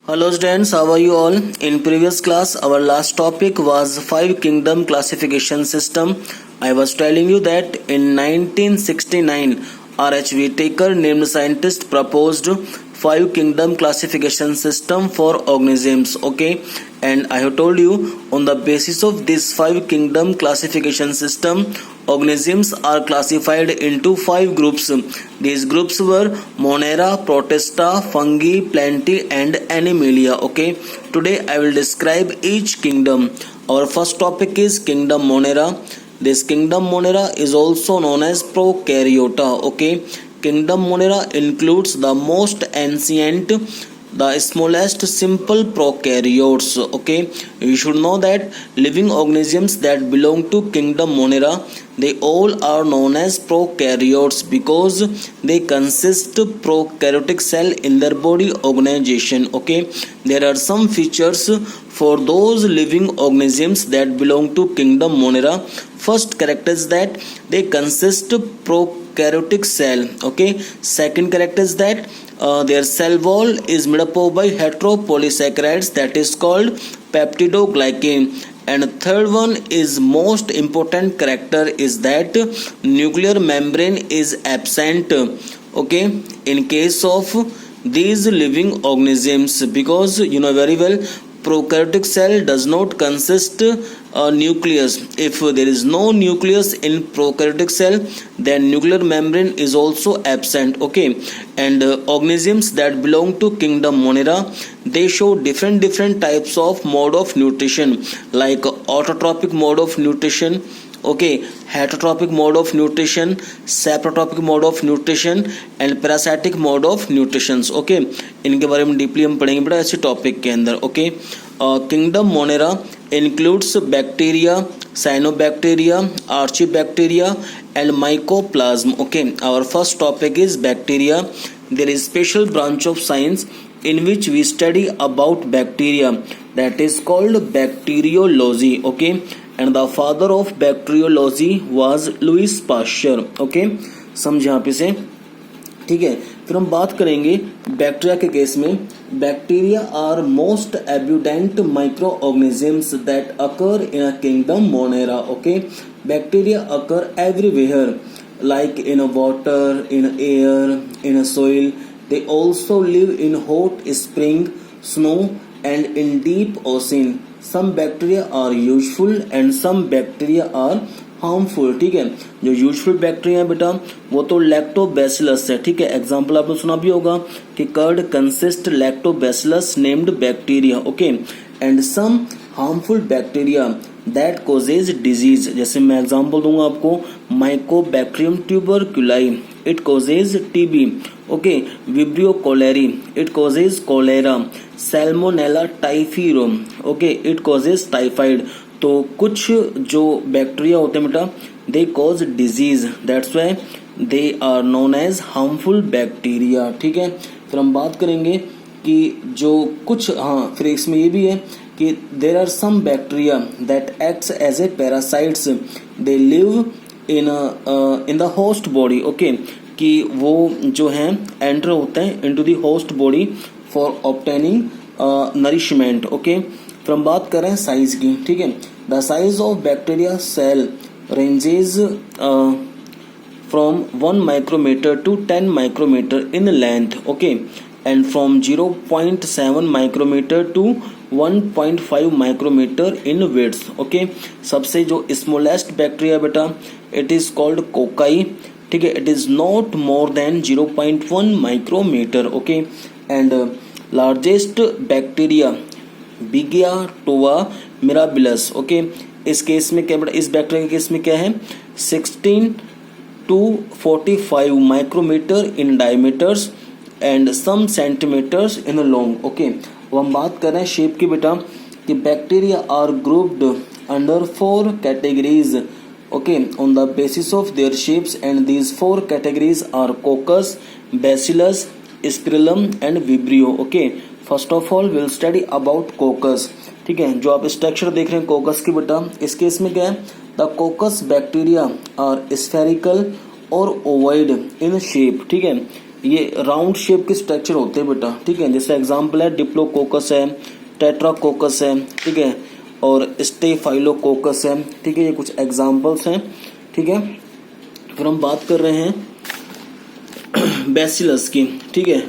Hello students, how are you all? In previous class, our last topic was five kingdom classification system. I was telling you that in 1969, R.H. Whittaker, named scientist, proposed five kingdom classification system for organisms. Okay, and I have told you on the basis of this five kingdom classification system, organisms are classified into five groups. These groups were Monera, Protista, Fungi, Plantae and Animalia. Okay, today I will describe each kingdom. Our first topic is kingdom Monera. This kingdom Monera is also known as Prokaryota. Okay, kingdom Monera includes the most ancient, the smallest simple prokaryotes. Okay, you should know that living organisms that belong to kingdom Monera, they all are known as prokaryotes because they consist prokaryotic cell in their body organization. Okay, there are some features for those living organisms that belong to kingdom Monera. First character is that they consist prokaryotic cell. Okay, second character is that their cell wall is made up of by heteropolysaccharides, that is called peptidoglycan. And third one is most important character is that nuclear membrane is absent. Okay, in case of these living organisms, because you know very well prokaryotic cell does not consist nucleus. If there is no nucleus in prokaryotic cell, then nuclear membrane is also absent. Okay, and organisms that belong to kingdom Monera, they show different types of mode of nutrition, like autotrophic mode of nutrition, okay, heterotrophic mode of nutrition, saprotrophic mode of nutrition and parasitic mode of nutritions. Okay, इनके बारे में deeply हम पढ़ेंगे बेटा ऐसे topic के अंदर. Okay, kingdom Monera includes bacteria, cyanobacteria, archibacteria and mycoplasm. Okay, our first topic is bacteria. There is special branch of science in which we study about bacteria, that is called bacteriology. Okay, and the father of bacteriology was Louis Pasteur. Okay, समझे आप इसे, ठीक है. फिर हम बात करेंगे bacteria के केस में. Bacteria are most abundant micro organisms that occur in a kingdom Monera. Okay, bacteria occur everywhere like in a water, in air, in a soil. They also live in hot spring, snow and in deep ocean. Some bacteria are useful and some bacteria are harmful. ठीक है, जो useful bacteria है बेटा वो तो lactobacillus है. ठीक है, एग्जांपल आपने सुना भी होगा कि curd consist lactobacillus named bacteria. Okay, and some harmful bacteria that causes disease. जैसे मैं एग्जांपल दूंगा आपको, mycobacterium tuberculae, it causes TB. Okay, vibrio cholerae, it causes cholera. Salmonella typhi, okay, it causes typhoid. तो कुछ जो bacteria होते हैं बेटा they cause disease, that's why they are known as harmful bacteria. ठीक है, फिर हम बात करेंगे कि जो कुछ, हाँ फिर इसमें ये भी है कि there are some bacteria that acts as a parasites, they live in the host body. Okay, कि वो जो हैं एंटर होते हैं into the host body for obtaining nourishment. Okay, फिर हम बात करें साइज की. ठीक है, the size of bacteria cell ranges from 1 micrometre to 10 micrometre in length. Okay, and from 0.7 micrometre to 1.5 micrometre in width. Okay, सबसे जो स्मॉलेस्ट बैक्टीरिया बेटा इट इज कॉल्ड कोकाई. ठीक है, it is not more than 0.1 micrometer. Okay, and largest bacteria Beggiatoa mirabilis. Okay, इस case में क्या बेटा, इस बैक्टीरिया के केस में क्या है, 16 to 45 micrometre in diameters and some centimetres in long. Okay, अब हम बात कर रहे हैं शेप की बेटा कि bacteria are grouped under 4 categories. Okay, on the basis of their shapes, and these 4 categories are coccus, bacillus, spirillum and vibrio. Okay, first of all will study about coccus. ठीक है, जो आप स्ट्रक्चर देख रहे हैं कोकस की बेटा, इस केस में क्या है, the coccus bacteria are spherical और ओवॉइड इन शेप. ठीक है, ये राउंड शेप के स्ट्रक्चर होते हैं बेटा, ठीक है। जैसे एग्जांपल है डिप्लोकोकस है, टेट्राकोकस है, ठीक है, और स्टेफाइलोकोकस है, ठीक है। ये कुछ एग्जांपल्स हैं, ठीक है। फिर हम बात कर रहे हैं बैसिलस की, ठीक है।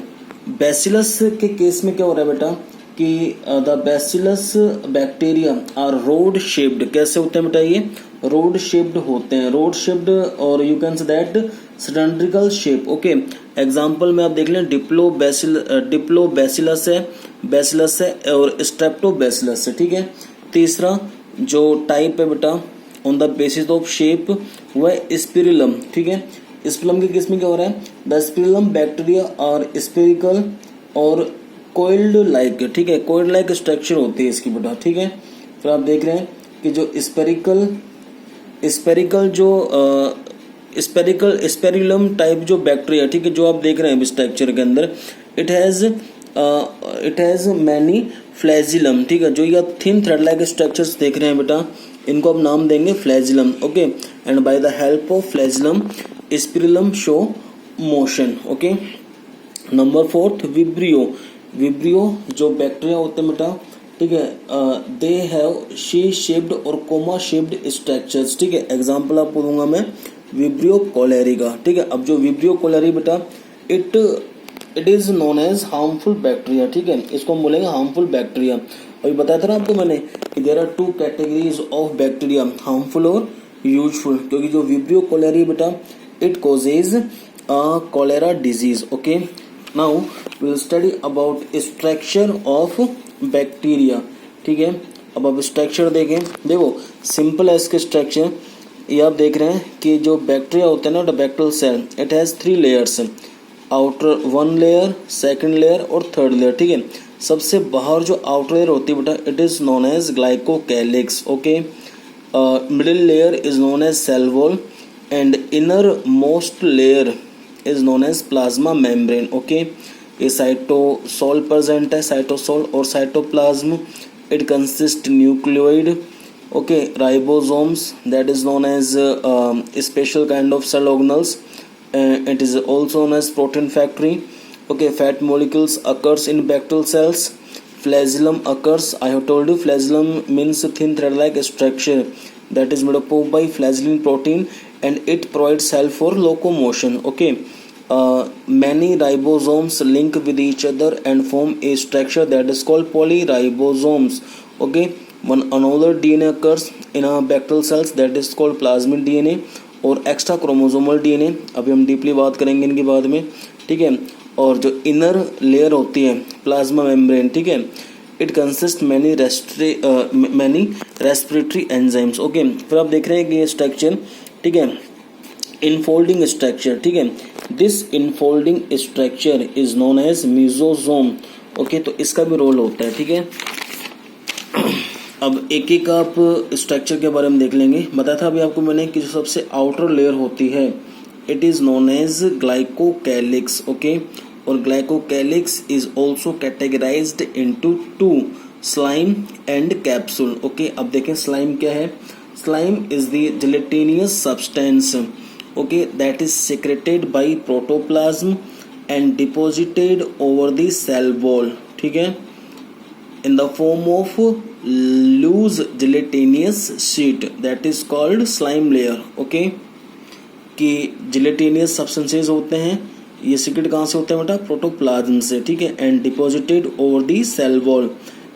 बैसिलस के केस में क्या हो रहा है बेटा कि the bacillus bacteria are rod shaped. कैसे होते हैं बेटा? ये रोड शेप्ड होते हैं, रोड शेप्ड, और you can say that cylindrical shape. Okay, example में आप देख लें डिप्लोबैसिलस है, बैसिलस है, और स्ट्रेप्टोबैसिलस है, ठीक है। तीसरा जो टाइप है बेटा on the basis of shape वह स्पिरिलम, ठीक है। स्पिरिलम के केस में क्या हो रहा है? The spirillum bacteria are spherical और कोइल्ड लाइक, ठीक है। कोइल्ड लाइक स्ट्रक्चर होती है इसकी बेटा, ठीक है। फिर आप देख रहे हैं कि जो स्पेरिलम टाइप जो बैक्टीरिया, ठीक है, जो आप देख रहे हैं स्ट्रक्चर के अंदर, इट हैज मैनी फ्लैजिलम, ठीक है। जो ये थिन थ्रेड लाइक स्ट्रक्चर्स देख रहे हैं बेटा, इनको आप नाम देंगे flagellum. Okay, and by the help of flagellum spirillum show motion. Okay, number 4 vibrio जो बैक्टीरिया होते हैं बेटा, ठीक है, दे हैव शी शेप्ड और कोमा शेप्ड स्ट्रक्चर्स, ठीक है। एग्जांपल आपको दूंगा मैं विब्रियो कोलेरी का, ठीक है। अब जो विब्रियो कोलेरी बेटा it is known as harmful bacteria, ठीक है। इसको हम बोलेंगे हार्मफुल बैक्टीरिया। अभी बताया था ना आपको मैंने कि there are 2 categories of bacteria, harmful और यूजफुल। क्योंकि जो विब्रियो कोलेरी बेटा it causes cholera disease. Okay, now we will study about structure of bacteria, ठीक है। अब आप स्ट्रक्चर देखें, देखो सिंपल है इसके स्ट्रक्चर। ये आप देख रहे हैं कि जो बैक्टीरिया होता है ना, bacterial cell, it has 3 layers, outer 1 layer, second layer और थर्ड लेयर, ठीक है। सबसे बाहर जो आउटर लेयर होती है बेटा it is known as glycocalyx. Okay, middle layer is known as cell wall and inner most layer is known as plasma membrane. Okay, ये साइटोसोल प्रेजेंट है, साइटोसोल और cytoplasm, it consist nucleoid, okay, ribosomes that is known as special kind of cell organelles, it is also known as protein factory. Okay, fat molecules occurs in bacterial cells. Flagellum occurs, I have told you flagellum means thin thread like structure that is made up by flagellin protein and it provides help for locomotion. Okay, many ribosomes link with each other and form a structure that is called polyribosomes. Okay, one another DNA occurs in a bacterial cells that is called plasmid DNA और extra chromosomal DNA, अभी हम deeply बात करेंगे इनके बाद में, ठीक है। और जो इनर लेयर होती है प्लाज्मा मेम्ब्रेन, ठीक है, it consist many respiratory enzymes. Okay, फिर आप देख रहे हैं कि ये स्ट्रक्चर, ठीक है, इनफोल्डिंग स्ट्रक्चर, ठीक है। This infolding structure is known as mesosome. Okay, तो इसका भी रोल होता है, ठीक है। अब एक एक आप स्ट्रक्चर के बारे में देख लेंगे। बताया था अभी आपको मैंने कि जो सबसे आउटर लेयर होती है it is known as glycocalyx. Okay, और glycocalyx is also categorized into 2 slime and capsule. Okay, अब देखें स्लाइम क्या है। Slime is the gelatinous substance, okay, that is secreted by protoplasm and deposited over the cell wall, ठीक है, in the form of loose gelatinous sheet that is called slime layer. Okay, कि gelatinous substances होते हैं, ये secret कहाँ से होते हैं बेटा? प्रोटोप्लाज्म से, ठीक है, and deposited over the cell wall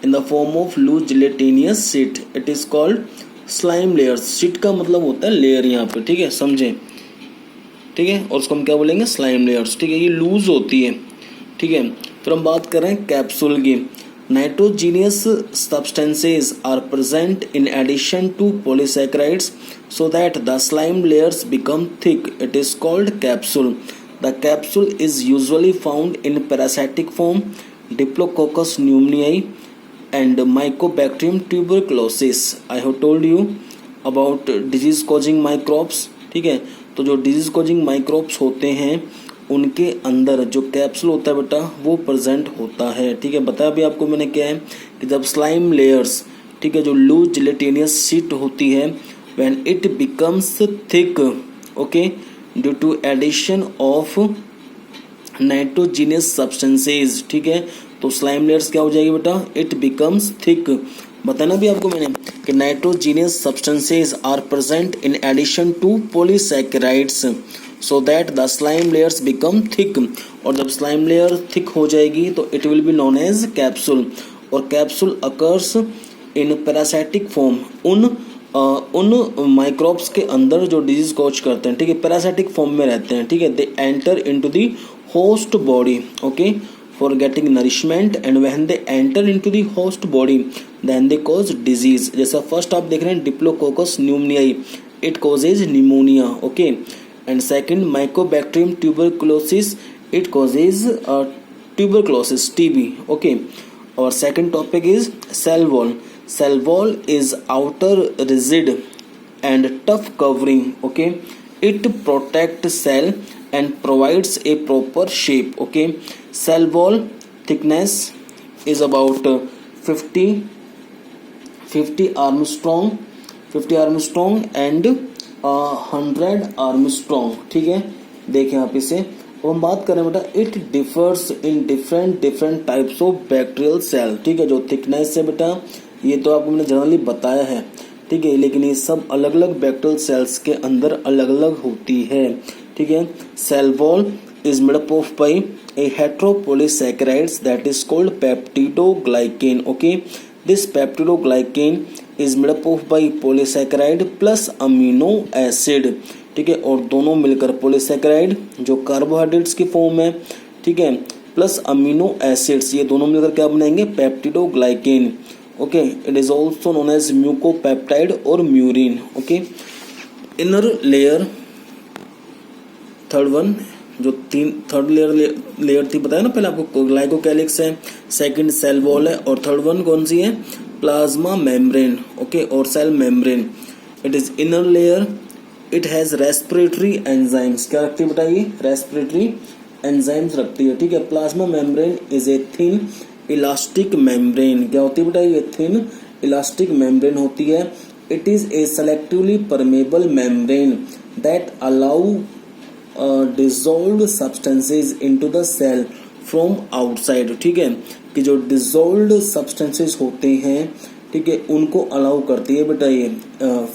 in the form of loose gelatinous sheet. It is called slime layer. sheet का मतलब होता है लेयर यहाँ पे, ठीक है, समझें, ठीक है, और उसको हम क्या बोलेंगे? स्लाइम लेयर्स, ठीक है। ये लूज होती है, ठीक है। फिर हम बात कर रहे हैं कैप्सूल की। Nitrogenous substances are present in addition to polysaccharides so that the slime layers become thick. It is called capsule. The capsule is usually found in parasitic form, Diplococcus pneumoniae and Mycobacterium tuberculosis. I have told you about disease causing microbes, ठीक है। तो जो disease causing microbes होते हैं उनके अंदर जो capsule होता है बेटा वो प्रेजेंट होता है, ठीक है। बताया भी आपको मैंने क्या है कि जब स्लाइम लेयर्स, ठीक है, जो लूज जेलेटिनियस शीट होती है when it becomes thick, okay, due to addition of nitrogenous substances, ठीक है। तो स्लाइम लेयर्स क्या हो जाएगी बेटा, इट बिकम्स थिक। बताना भी आपको मैंने कि nitrogenous substances are present in addition to polysaccharides so that the slime layers become thick. और जब स्लाइम लेयर थिक हो जाएगी तो it will be known as capsule. और capsule occurs in parasitic form, उन माइक्रोब्स के अंदर जो डिजीज कॉज करते हैं, ठीक है, पैरासाइटिक फॉर्म में रहते हैं, ठीक है। They enter into the host body, okay, for getting nourishment, and when they enter into the host body then they cause disease. जैसा फर्स्ट आप देख रहे हैं diplococcus pneumoniae, it causes pneumonia, okay. And second mycobacterium tuberculosis, it causes tuberculosis, TB, okay. और second topic is cell wall. Cell wall is outer rigid and tough covering, okay. It protects cell and provides a proper shape, okay. Cell wall thickness is about 50 Armstrong and 100 Armstrong, ठीक है। देखें आप इसे। अब हम बात करें बेटा, it differs in different types of bacterial cell, ठीक है। जो थिकनेस है बेटा, ये तो आपको मैंने जनरली बताया है, ठीक है, लेकिन ये सब अलग अलग बैक्टीरियल सेल्स के अंदर अलग अलग होती है, ठीक है। Cell wall is made up of by a heteropolysaccharides that is called peptidoglycan, okay. This peptidoglycan is made up of by polysaccharide plus amino acid, ठीक है। और दोनों मिलकर पॉलीसैकेराइड जो कार्बोहाइड्रेट्स की फॉर्म है, ठीक है, प्लस अमीनो एसिड्स, ये दोनों मिलकर क्या बनाएंगे, peptidoglycan, okay. It is also known as mucopeptide और murein, okay. Inner layer, third layer थी, बताया ना पहले आपको, ग्लाइकोकैलिक्स है, सेकंड सेल वॉल है, और थर्ड वन कौन सी है, प्लाज्मा मेम्ब्रेन, ओके, और cell membrane. It is inner layer, it has respiratory enzymes, क्या रखती है बेटा, ये रेस्पिरेटरी एंजाइम्स रखती है, ठीक है। Plasma membrane is a thin elastic membrane, क्या होती है बेटा, ये थिन इलास्टिक मेम्ब्रेन होती है। It is a selectively permeable membrane that allow dissolved substances into the cell from outside, ठीक है, कि जो डिसॉल्व्ड सब्सटेंसेज होते हैं, ठीक है, उनको अलाउ करती है बेटा ये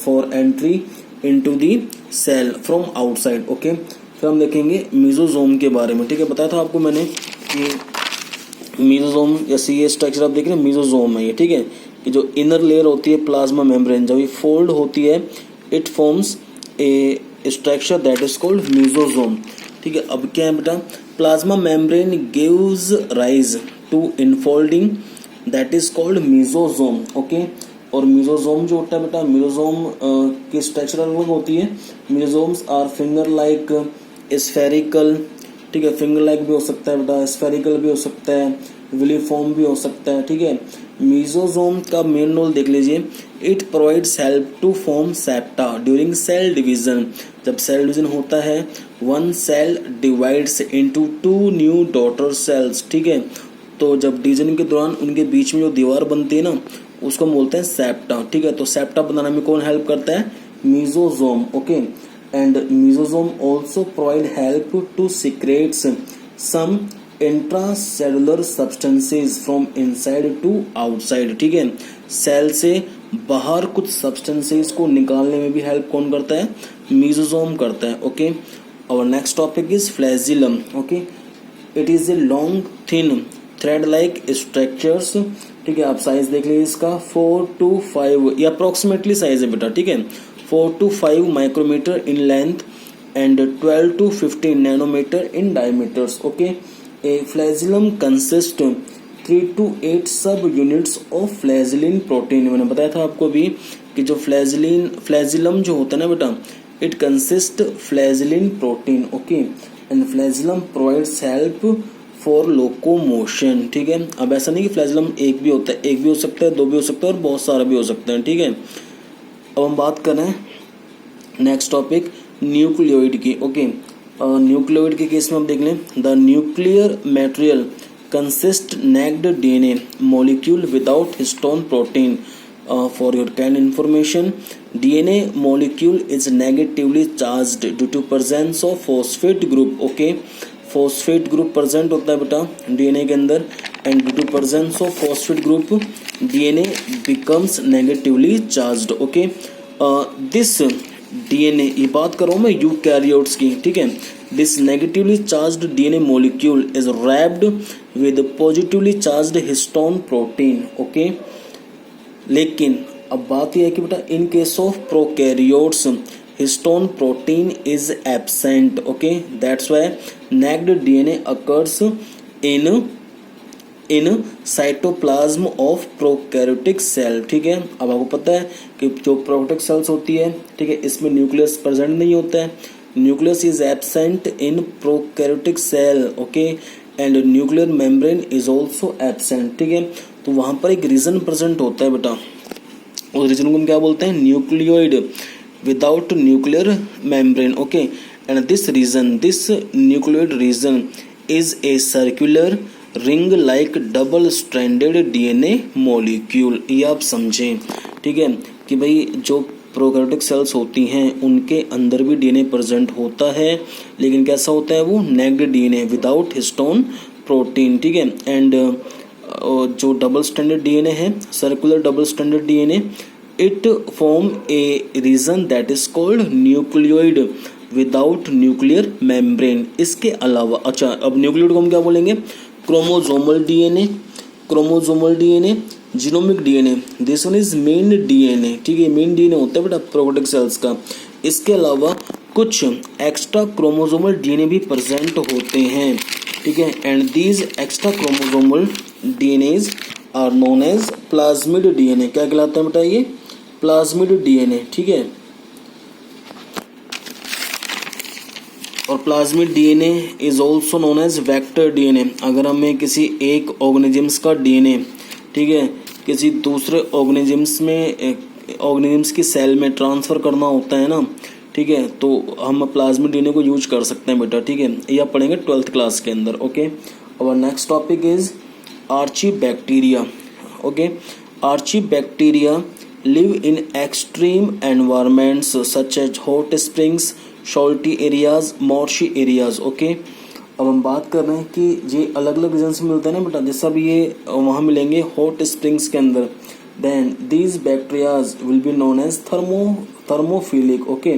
for entry into the cell from outside, okay. फिर हम देखेंगे मीजोजोम के बारे में, ठीक है। बताया था आपको मैंने कि मीजोजोम, जैसे ये स्ट्रक्चर आप देख रहे हैं, मीजोजोम है ये, ठीक है, कि जो इनर लेयर होती है प्लाज्मा मेम्ब्रेन, जब ये फोल्ड होती है it forms a structure that is called mesosome, ठीक है। अब क्या है बेटा, plasma membrane gives rise to infolding that is called mesosome, okay. और मीजोजोम जो होता है बेटा, मीजोजोम की स्ट्रक्चर अलग होती है। Mesosomes are finger like spherical, ठीक है, फिंगर लाइक भी हो सकता है बेटा, स्फेरिकल भी हो सकता है, विलीफॉर्म भी हो सकता है, ठीक है। मीजोजोम का मेन रोल देख लीजिए, it provides help to form septa during cell division. जब सेल डिवीजन होता है, one cell divides into two new daughter cells, ठीक है। तो जब डिवीजन के दौरान उनके बीच में जो दीवार बनती है ना, उसको बोलते हैं सेप्टा, ठीक है। तो सेप्टा बनाने में कौन हेल्प करता है, mesosome, okay. and mesosome also provide help to secrete some intracellular substances from inside to outside, ठीक है। सेल से बाहर कुछ सब्सटेंसेस को निकालने में भी हेल्प कौन करता है, मेसोसोम करता है, ओके। और next topic is flagellum, okay. It is a long thin thread like structures, ठीक है। आप साइज देख लीजिए इसका, 4 to 5 ये अप्रोक्सीमेटली साइज है बेटा, ठीक है, 4 to 5 micrometre in length and 12 to 15 nanometre in diameters, okay. A flagellum consist 3 to 8 सब यूनिट्स ऑफ फ्लैजिलिन प्रोटीन। मैंने बताया था आपको भी कि जो फ्लैजिलम जो होता है ना बेटा, it consist flagellin protein, okay. And flagellum provides help for locomotion, ठीक है। अब ऐसा नहीं कि फ्लैजिलम एक भी होता है, एक भी हो सकता है, दो भी हो सकता है और बहुत सारा भी हो सकता है, ठीक है। अब हम बात कर रहे हैं नेक्स्ट टॉपिक न्यूक्लियोइड की, ओके। न्यूक्लियोइड के केस में हम देख लें, the nuclear material consist naked DNA molecule without histone protein. For your kind information, DNA molecule is negatively charged due to presence of phosphate group, okay. Phosphate group present होता है बेटा DNA के अंदर, and due to presence of phosphate group DNA becomes negatively charged. Okay, this DNA, ये बात कर रहा हूँ मैं यूकैरियोट्स की, ठीक है। This negatively charged DNA molecule is wrapped with positively charged histone protein. Okay, लेकिन अब बात यह है कि बेटा in case of prokaryotes histone protein is absent. Okay, that's why naked DNA occurs in cytoplasm of prokaryotic cell. ठीक है, अब आपको पता है कि जो प्रोकैरियोटिक सेल्स होती है, ठीक है, इसमें न्यूक्लियस प्रेजेंट नहीं होता है, nucleus is absent in prokaryotic cell. Okay, and nuclear membrane is also absent. ठीक है, तो वहां पर एक रीजन प्रेजेंट होता है बेटा, उस रीजन को हम क्या बोलते हैं, nucleoid without nuclear membrane. Okay, and this nucleoid region is a circular ring like double stranded DNA molecule. ये आप समझें, ठीक है, कि भाई जो प्रोकैरियोटिक सेल्स होती हैं उनके अंदर भी डीएनए प्रेजेंट होता है, लेकिन कैसा होता है वो, naked DNA without histone protein. ठीक है, एंड जो डबल स्टैंडर्ड डीएनए है, circular double standard DNA, it form a region that is called nucleoid without nuclear membrane. इसके अलावा, अच्छा, अब न्यूक्लियोइड को हम क्या बोलेंगे, chromosomal DNA, genomic DNA, this one is main DNA. ठीक है, मेन डीएनए होता है बेटा प्रोकैरियोटिक सेल्स का। इसके अलावा कुछ एक्स्ट्रा क्रोमोसोमल डीएनए भी प्रेजेंट होते हैं। ठीक है, and these extra chromosomal DNAs are known as plasmid DNA. क्या कहलाता है बेटा, ये प्लाज्मिड डीएनए। ठीक है, और plasmid DNA is also known as vector DNA. अगर हमें किसी एक ऑर्गेनिजम्स का डीएनए, ठीक है, किसी दूसरे ऑर्गेनिजम्स की सेल में ट्रांसफर करना होता है ना, ठीक है, तो हम प्लाज्मिड डीएनए को यूज कर सकते हैं बेटा। ठीक है, ये आप पढ़ेंगे 12th क्लास के अंदर। ओके, और next topic is archaebacteria. Okay, archaebacteria live in extreme environments such as hot springs, salty areas, marshy areas. Okay, अब हम बात कर रहे हैं कि ये अलग अलग रीजन से मिलते हैं ना बेटा, जैसा भी ये वहाँ मिलेंगे हॉट स्प्रिंग्स के अंदर, then these bacterias will be known as thermophilic. Okay,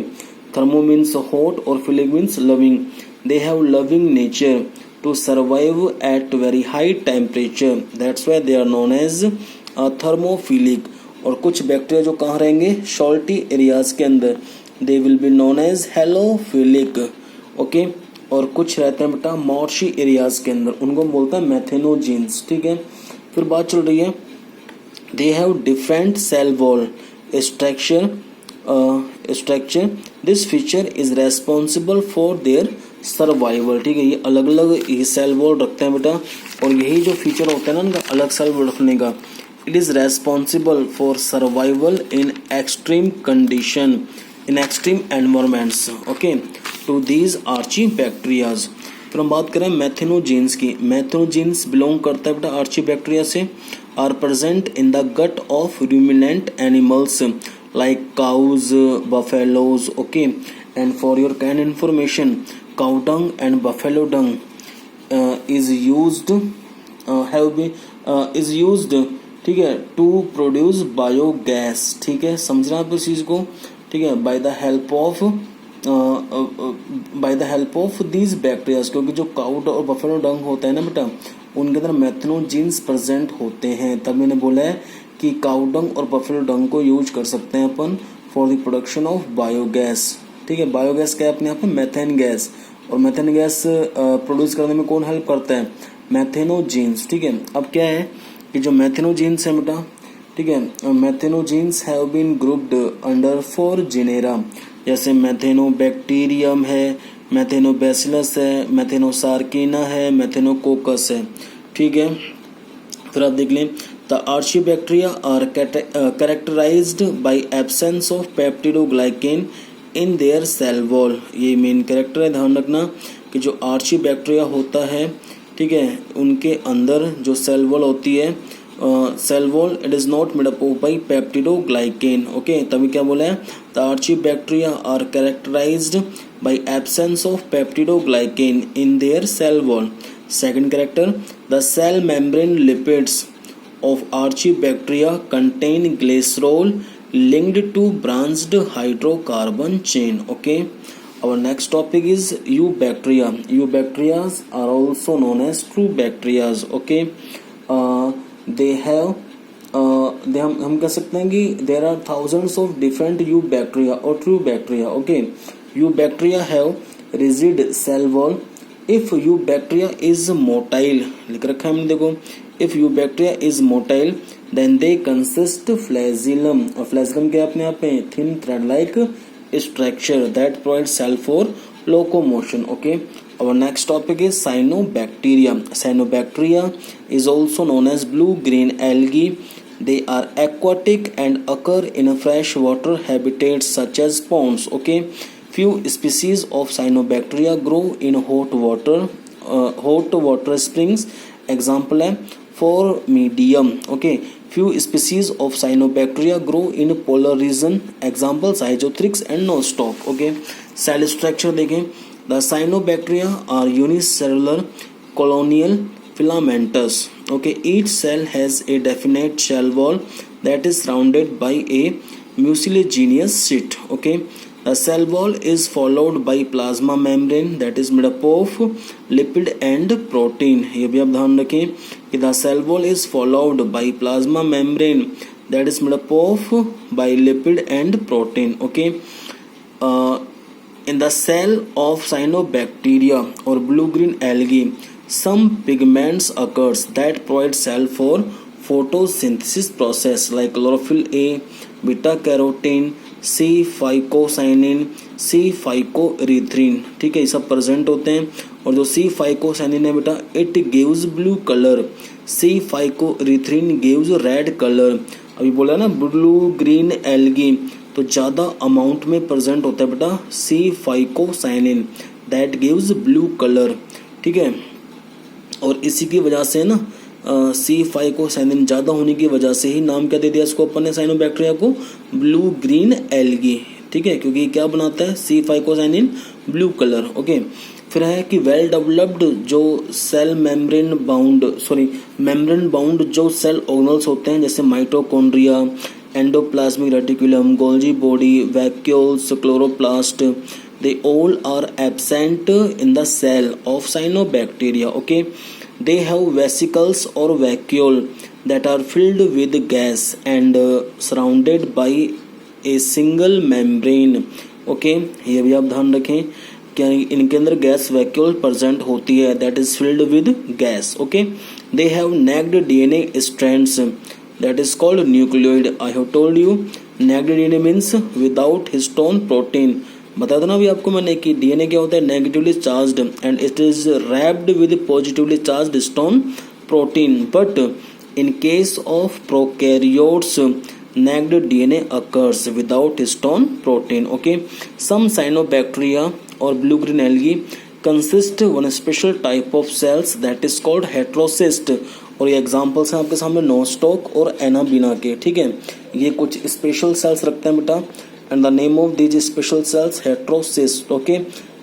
thermo means hot और philic means loving. They have loving nature to survive at very high temperature, that's why they are known as thermophilic. और कुछ bacteria जो कहाँ रहेंगे, salty areas के अंदर, they will be known as halophilic. Okay, और कुछ रहते हैं बेटा मॉर्शी एरियाज के अंदर, उनको बोलते हैं मैथेनोजीन्स। ठीक है, फिर बात चल रही है, they have different cell wall structure. This feature is responsible for their survival. ठीक है, ये अलग अलग सेल वॉल रखते हैं बेटा, और यही जो फीचर होता है ना उनका अलग सेल वॉल रखने का, it is responsible for survival in extreme condition, in extreme environments. Okay, to these archibacterias। फिर हम बात करें मैथेनोजीन्स की। मैथेनोजीन्स बिलोंग करता है बेटा आर्चीबैक्टीरिया से, are present in the gut of ruminant animals like cows, buffaloes. Okay, and for your kind information, cow dung and buffalo dung is used, ठीक है, टू प्रोड्यूस बायोगैस। ठीक है, समझना आप इस चीज को। ठीक है, by the help of these bacterias, क्योंकि जो काउ और बफेलो डंग होता है ना बेटा, उनके अंदर मैथेनोजीन्स प्रेजेंट होते हैं। तब मैंने बोला है कि काउ डंग और बफेलो डंग को यूज कर सकते हैं अपन for the production of biogas. ठीक है, बायोगैस क्या है अपने आप में, मैथेन गैस, और मैथेन गैस प्रोड्यूस करने में कौन हेल्प करता है, मैथेनोजीन्स। ठीक है, अब क्या है कि जो मैथेनोजीन्स है बेटा, ठीक है, methanogens have been grouped under 4 genera, जैसे मैथेनोबैक्टीरियम है, मैथेनोबैसिलस है, मैथेनोसार्किना है, मैथेनोकोकस है। ठीक है, फिर आप देख लें, the archaebacteria are characterized by absence of peptidoglycan in their cell wall. ये मेन कैरेक्टर है, ध्यान रखना कि जो आर्चीबैक्टीरिया होता है, ठीक है, उनके अंदर जो सेल वॉल होती है cell wall it is not made up of by peptidoglycan. Okay, तभी क्या बोला है, the archaebacteria are characterized by absence of peptidoglycan in their cell wall. Second character, the cell membrane lipids of Archibacteria contain glycerol linked to branched hydrocarbon chain. Okay, our next topic is Eubacteria. Eubacterias are also known as true bacteria. Okay, they have हम कह सकते हैं कि there are thousands of different Eubacteria or true bacteria. Okay, Eubacteria have rigid cell wall. If Eubacteria is motile, लिख रखा है हमने, देखो, if Eubacteria is motile then they consist flagellum. और flagellum क्या अपने आप में thin thread like structure that provides cell for locomotion. Okay, our next topic is cyanobacteria. Cyanobacteria is also known as blue green algae. They are aquatic and occur in freshwater habitats such as ponds. Okay, few species of cyanobacteria grow in hot water springs. Example है for medium. Okay, few species of cyanobacteria grow in polar region. Examples Hydrothrix and Nostoc. Okay, cell structure देखें, the cyanobacteria are unicellular colonial filamentous. Okay, each cell has a definite cell wall that is surrounded by a mucilaginous sheet. Okay, the cell wall is followed by plasma membrane that is made up of lipid and protein. ये भी आप ध्यान रखें कि the cell wall is followed by plasma membrane that is made up of by lipid and protein. Okay, in the cell of cyanobacteria or blue-green algae, some pigments occurs that provide cell for photosynthesis process like chlorophyll A, beta carotene, C phycocyanin, C phycoerythrin. ठीक है, ये सब present होते हैं. और जो सी phycocyanin है बेटा, it gives blue colour. C phycoerythrin gives red colour. अभी बोला ना ब्लू ग्रीन एल्गी, तो ज़्यादा अमाउंट में प्रेजेंट होता है बेटा C phycocyanin, that gives blue colour. ठीक है, और इसी की वजह से ना सी फाइकोसाइनिन ज़्यादा होने की वजह से ही नाम क्या दे दिया इसको अपन ने, साइनोबैक्टीरिया को, ब्लू ग्रीन एल्गी. ठीक है, क्योंकि क्या बनाता है, सी फाइकोसाइनिन ब्लू कलर. ओके, फिर है कि वेल डेवलप्ड जो सेल मेम्ब्रेन बाउंड जो ऑर्गेनल्स होते हैं, जैसे mitochondria, endoplasmic reticulum, Golgi body, vacuoles, chloroplast, they all are absent in the cell of cyanobacteria. Okay, they have vesicles or vacuole that are filled with gas and surrounded by a single membrane. Okay, ये भी आप ध्यान रखें कि इनके अंदर gas vacuole present होती है, that is filled with gas. Okay, they have naked DNA strands that is called nucleoid. I have told you naked DNA means without histone protein. बता दो ना अभी आपको मैंने कि डीएनए क्या होता है, negatively charged and it is wrapped with positively charged histone protein. But in case of prokaryotes naked DNA occurs without histone protein. Okay, some cyanobacteria और blue green algae consist one special type of cells that is called heterocyst. और ये examples हैं आपके सामने Nostoc और anabaena के. ठीक है, ये कुछ स्पेशल सेल्स रखते हैं बेटा, and the name of these special cells heterocyst. Okay,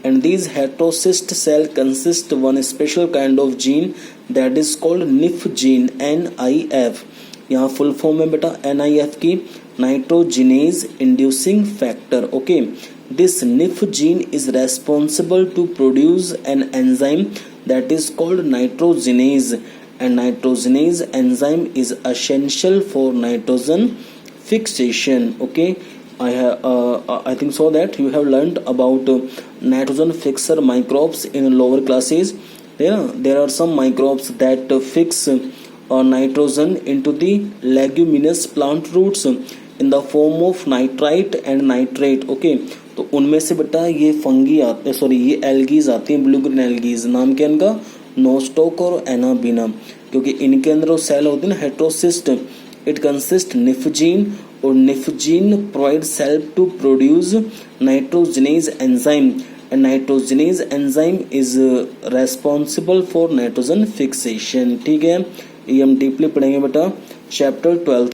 and these heterocyst cell consist one special kind of gene that is called NIF gene, NIF. यहाँ फुल फॉर्म है बेटा NIF की, nitrogenase inducing factor. Okay, this NIF gene is responsible to produce an enzyme that is called nitrogenase, and nitrogenase enzyme is essential for nitrogen fixation. Okay, I think so that you have learned about nitrogen fixer microbes in lower classes. There are some microbes that fix nitrogen into the leguminous plant roots in the form of nitrite and nitrate. Okay, तो उनमें से बेटा ये fungi आते, ये algae आती हैं, blue green algae. नाम क्या इनका, नोस्टॉक और एनाबीना, क्योंकि इनके अंदर वो सेल होते हैं ना heterocyst. It consist nif gene, और nif gene provides help to produce nitrogenase enzyme, and nitrogenase enzyme is responsible for nitrogen fixation. ठीक है, ये हम डीपली पढ़ेंगे बेटा चैप्टर 12।